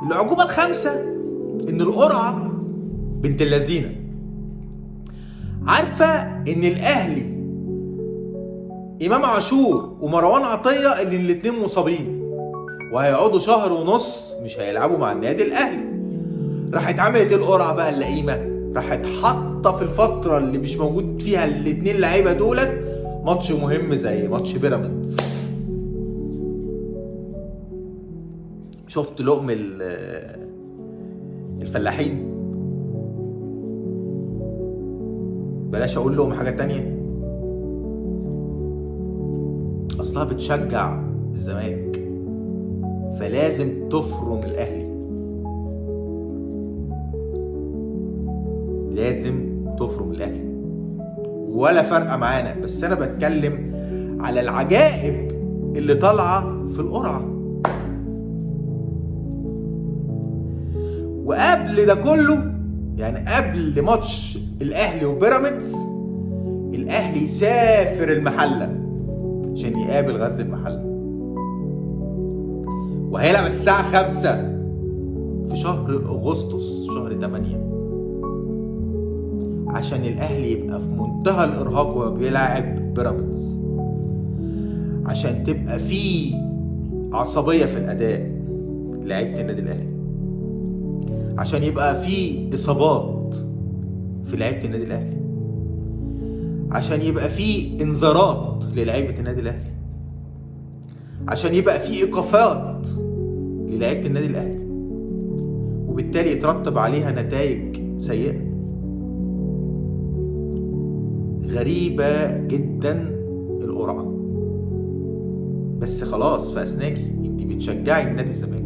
العقوبة الخامسة ان القرعة بنت اللذينة عارفة ان الاهلي امام عاشور ومروان عطية اللي الاتنين مصابين وهيقعدوا شهر ونص مش هيلعبوا مع النادي الاهلي. راحت عملت القرعة بقى اللئيمة، راحت حاطة في الفترة اللي مش موجود فيها الاتنين لعيبة دولت ماتش مهم زي ماتش بيراميدز. شفت لقم الفلاحين، بلاش اقول لهم حاجة تانية، اصلها بتشجع الزمالك فلازم تفرم الاهلي، لازم تفرم الاهلي ولا فرقه معانا. بس انا بتكلم على العجائب اللي طالعه في القرعه. وقبل ده كله يعني قبل ماتش الاهلي وبيراميدز الاهلي سافر المحله عشان يقابل غزل المحله، وهيلعب الساعه 5 في شهر اغسطس شهر 8 عشان الاهلي يبقى في منتهى الارهاق وهو بيلعب بيراميدز، عشان تبقى في عصبيه في الاداء لعيبه النادي الاهلي، عشان يبقى في اصابات في لعيبه النادي الاهلي، عشان يبقى في انذارات للعيبه النادي الاهلي، عشان يبقى في ايقافات للعيبه النادي الاهلي، وبالتالي يترتب عليها نتائج سيئه. غريبة جدا القرعة، بس خلاص فاسناكي انت بتشجعي النادي الزمالك.